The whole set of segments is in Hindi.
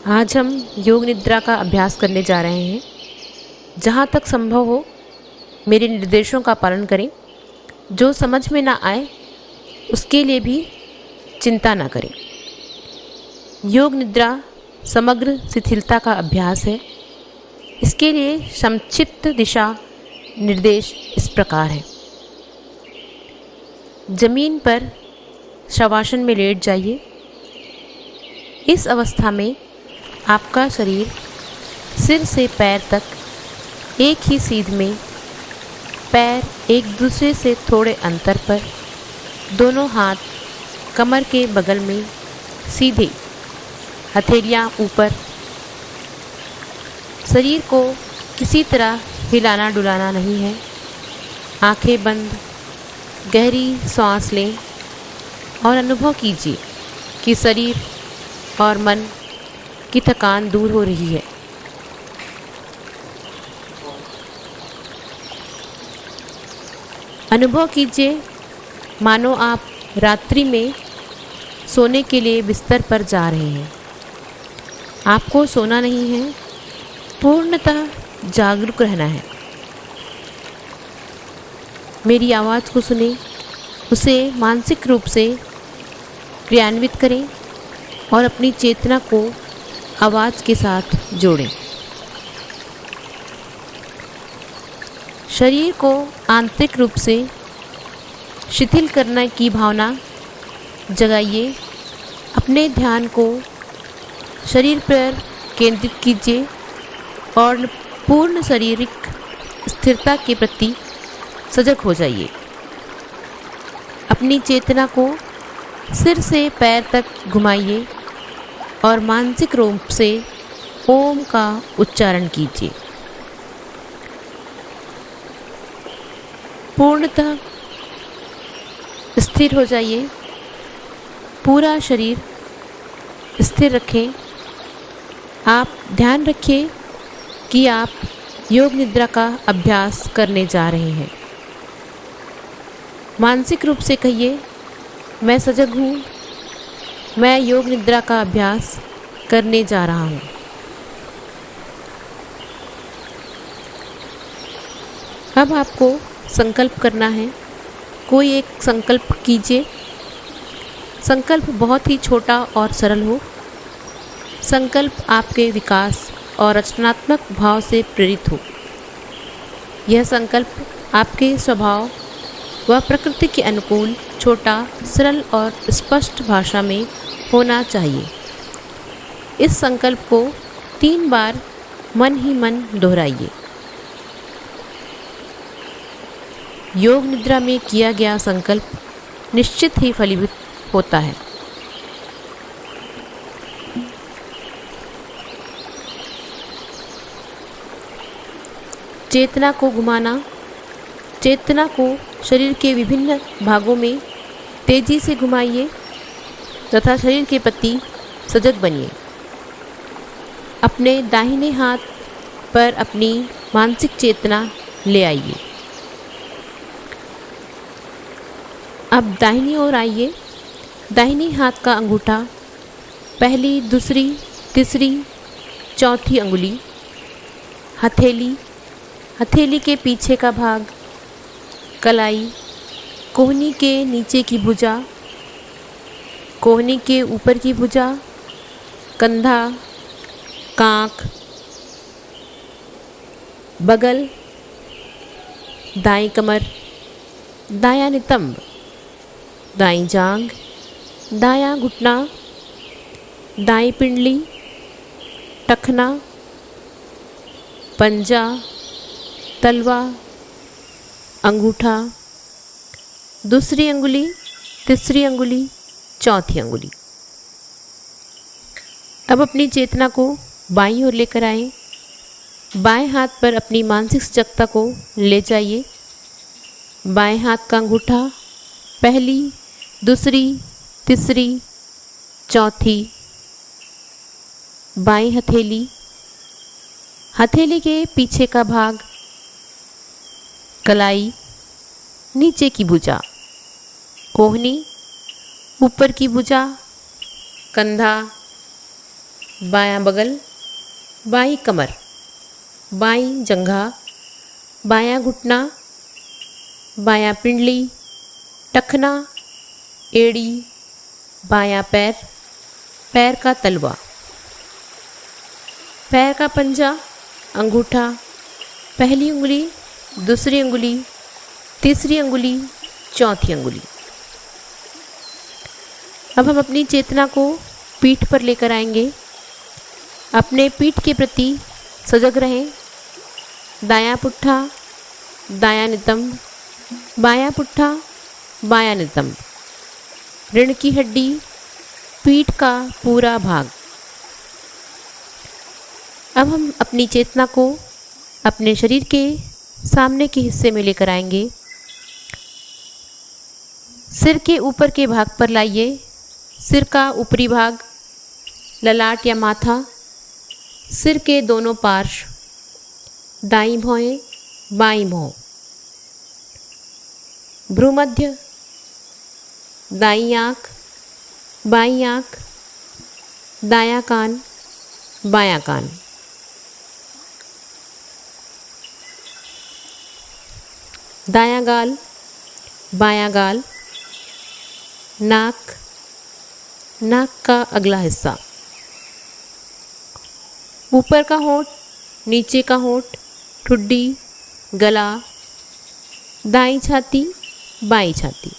आज हम योग निद्रा का अभ्यास करने जा रहे हैं। जहाँ तक संभव हो मेरे निर्देशों का पालन करें। जो समझ में ना आए उसके लिए भी चिंता ना करें। योग निद्रा समग्र शिथिलता का अभ्यास है। इसके लिए संक्षिप्त दिशा निर्देश इस प्रकार है। जमीन पर शवासन में लेट जाइए। इस अवस्था में आपका शरीर सिर से पैर तक एक ही सीध में, पैर एक दूसरे से थोड़े अंतर पर, दोनों हाथ कमर के बगल में सीधे, हथेलियाँ ऊपर। शरीर को किसी तरह हिलाना डुलाना नहीं है। आंखें बंद, गहरी सांस लें और अनुभव कीजिए कि शरीर और मन की थकान दूर हो रही है। अनुभव कीजिए मानो आप रात्रि में सोने के लिए बिस्तर पर जा रहे हैं। आपको सोना नहीं है, पूर्णतः जागरूक रहना है। मेरी आवाज़ को सुने, उसे मानसिक रूप से क्रियान्वित करें और अपनी चेतना को आवाज़ के साथ जोड़ें। शरीर को आंतरिक रूप से शिथिल करने की भावना जगाइए। अपने ध्यान को शरीर पर केंद्रित कीजिए और पूर्ण शारीरिक स्थिरता के प्रति सजग हो जाइए। अपनी चेतना को सिर से पैर तक घुमाइए और मानसिक रूप से ओम का उच्चारण कीजिए। पूर्णतः स्थिर हो जाइए। पूरा शरीर स्थिर रखें। आप ध्यान रखिए कि आप योग निद्रा का अभ्यास करने जा रहे हैं। मानसिक रूप से कहिए, मैं सजग हूँ, मैं योग निद्रा का अभ्यास करने जा रहा हूँ। अब आपको संकल्प करना है। कोई एक संकल्प कीजिए। संकल्प बहुत ही छोटा और सरल हो। संकल्प आपके विकास और रचनात्मक भाव से प्रेरित हो। यह संकल्प आपके स्वभाव व प्रकृति के अनुकूल, छोटा, सरल और स्पष्ट भाषा में होना चाहिए। इस संकल्प को 3 बार मन ही मन दोहराइए। योग निद्रा में किया गया संकल्प निश्चित ही फलीभूत होता है। चेतना को घुमाना। चेतना को शरीर के विभिन्न भागों में तेजी से घुमाइए तथा शरीर के प्रति सजग बनिए। अपने दाहिने हाथ पर अपनी मानसिक चेतना ले आइए। अब दाहिनी ओर आइए। दाहिने हाथ का अंगूठा पहली, दूसरी, तीसरी, चौथी अंगुली, हथेली, हथेली के पीछे का भाग, कलाई, कोहनी के नीचे की भुजा, कोहनी के ऊपर की भुजा, कंधा, कांख, बगल, दाईं कमर, दायां नितंब, दाईं जांघ, दायां घुटना, दाईं पिंडली, टखना, पंजा, तलवा, अंगूठा, दूसरी अंगुली, तीसरी अंगुली, चौथी अंगुली। अब अपनी चेतना को बाईं ओर लेकर आएं। बाएं हाथ पर अपनी मानसिक सजगता को ले जाइए। बाएं हाथ का अंगूठा पहली, दूसरी, तीसरी, चौथी, बाईं हथेली, हथेली के पीछे का भाग, कलाई, नीचे की भुजा, कोहनी, ऊपर की भुजा, कंधा, बायां बगल, बाईं कमर, बाईं जंघा, बायां घुटना, बायां पिंडली, टखना, एड़ी, बायां पैर, पैर का तलवा, पैर का पंजा, अंगूठा, पहली उंगली, दूसरी उंगली, तीसरी उंगली, चौथी उंगली। अब हम अपनी चेतना को पीठ पर लेकर आएंगे। अपने पीठ के प्रति सजग रहें। दायां पुट्ठा, दायां नितंब, बायां पुट्ठा, बायां नितंब, रीढ़ की हड्डी, पीठ का पूरा भाग। अब हम अपनी चेतना को अपने शरीर के सामने के हिस्से में लेकर आएंगे। सिर के ऊपर के भाग पर लाइए। सिर का ऊपरी भाग, ललाट या माथा, सिर के दोनों पार्श्व, दाईं भौहें, बाईं भौं, भ्रूमध्य, दाईं आँख, बाईं आँख, दायां कान, बायां कान, दायां गाल, बायां गाल, नाक, नाक का अगला हिस्सा, ऊपर का होंठ, नीचे का होंठ, ठुड्डी, गला, दाईं छाती, बाईं छाती,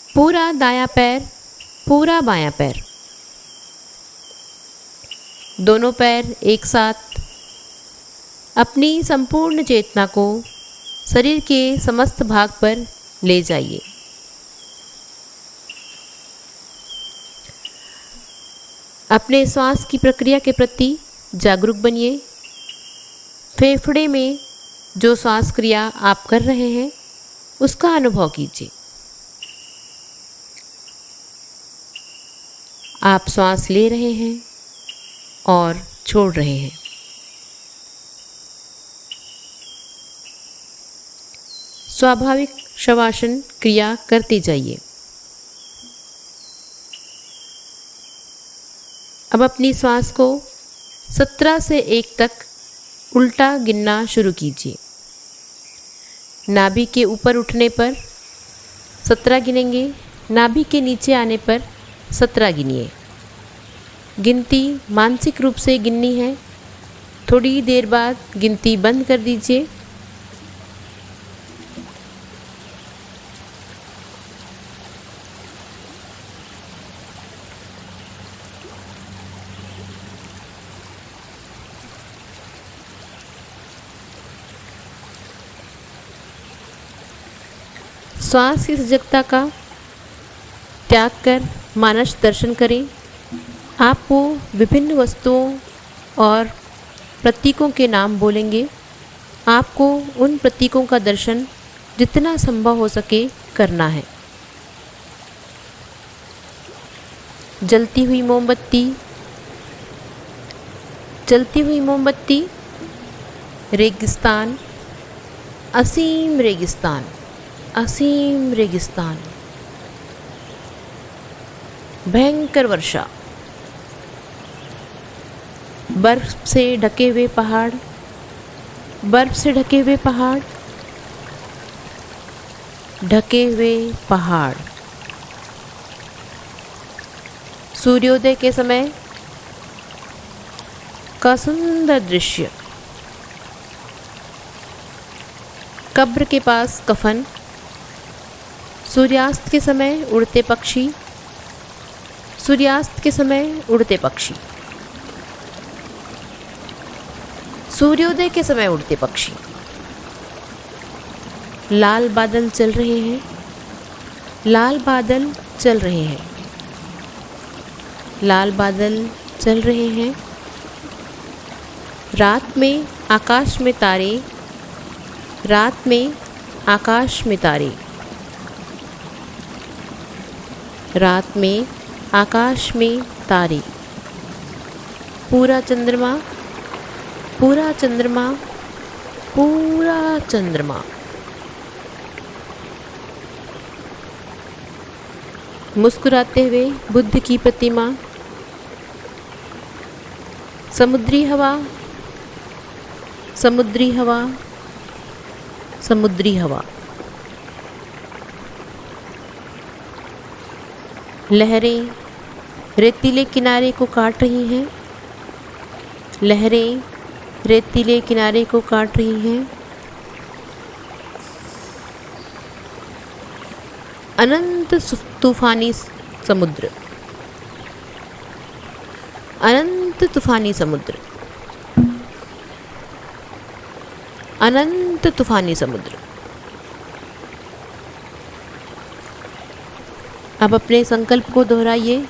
पूरा दायां पैर, पूरा बायां पैर, दोनों पैर एक साथ। अपनी संपूर्ण चेतना को शरीर के समस्त भाग पर ले जाइए। अपने श्वास की प्रक्रिया के प्रति जागरूक बनिए। फेफड़े में जो श्वास क्रिया आप कर रहे हैं उसका अनुभव कीजिए। आप श्वास ले रहे हैं और छोड़ रहे हैं। स्वाभाविक शवासन क्रिया करते जाइए। अब अपनी श्वास को 17 से 1 तक उल्टा गिनना शुरू कीजिए। नाभि के ऊपर उठने पर 17 गिनेंगे, नाभि के नीचे आने पर 17 गिनिए। गिनती मानसिक रूप से गिननी है। थोड़ी देर बाद गिनती बंद कर दीजिए। श्वास की सजगता का त्याग कर मानस दर्शन करें। आपको विभिन्न वस्तुओं और प्रतीकों के नाम बोलेंगे। आपको उन प्रतीकों का दर्शन जितना संभव हो सके करना है। जलती हुई मोमबत्ती, जलती हुई मोमबत्ती, रेगिस्तान, असीम रेगिस्तान, असीम रेगिस्तान, भयंकर वर्षा, बर्फ से ढके हुए पहाड़, बर्फ से ढके हुए पहाड़, ढके हुए पहाड़, सूर्योदय के समय का सुंदर दृश्य, कब्र के पास कफन, सूर्यास्त के समय उड़ते पक्षी, सूर्यास्त के समय उड़ते पक्षी, सूर्योदय के समय उड़ते पक्षी, लाल बादल चल रहे हैं, लाल बादल चल रहे हैं, लाल बादल चल रहे हैं। रात में आकाश में तारे, रात में आकाश में तारे, रात में आकाश में तारे, पूरा चंद्रमा, पूरा चंद्रमा, पूरा चंद्रमा, मुस्कुराते हुए बुद्ध की प्रतिमा, समुद्री हवा, समुद्री हवा, समुद्री हवा। लहरें रेतीले किनारे को काट रही हैं, लहरें रेतीले किनारे को काट रही हैं। अनंत तूफानी समुद्र, अनंत तूफानी समुद्र, अनंत तूफानी समुद्र। अब अपने संकल्प को दोहराइए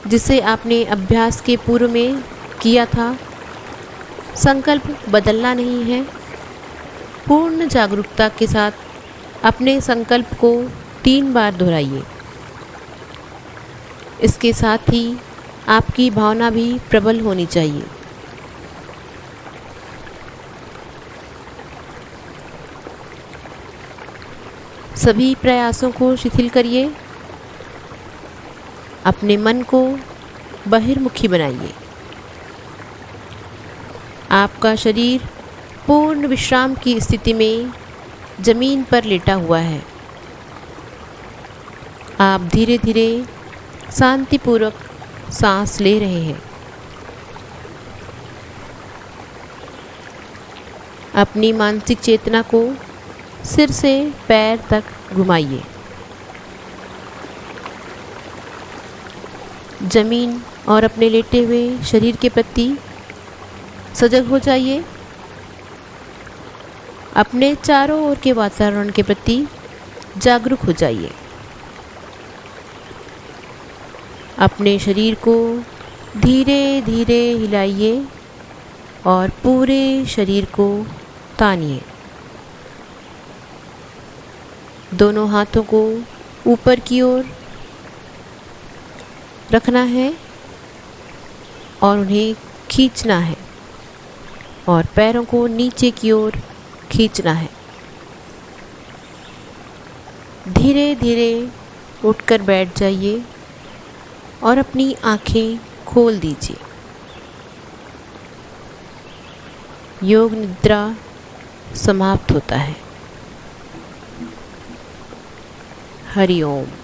जिसे आपने अभ्यास के पूर्व में किया था। संकल्प बदलना नहीं है। पूर्ण जागरूकता के साथ अपने संकल्प को 3 बार दोहराइए। इसके साथ ही आपकी भावना भी प्रबल होनी चाहिए। सभी प्रयासों को शिथिल करिए। अपने मन को बहिर्मुखी बनाइए। आपका शरीर पूर्ण विश्राम की स्थिति में जमीन पर लेटा हुआ है। आप धीरे धीरे शांतिपूर्वक सांस ले रहे हैं। अपनी मानसिक चेतना को सिर से पैर तक घुमाइए। जमीन और अपने लेटे हुए शरीर के प्रति सजग हो जाइए। अपने चारों ओर के वातावरण के प्रति जागरूक हो जाइए। अपने शरीर को धीरे धीरे हिलाइए और पूरे शरीर को तानिए। दोनों हाथों को ऊपर की ओर रखना है और उन्हें खींचना है और पैरों को नीचे की ओर खींचना है। धीरे धीरे उठकर बैठ जाइए और अपनी आँखें खोल दीजिए। योग निद्रा समाप्त होता है। हरि ओम।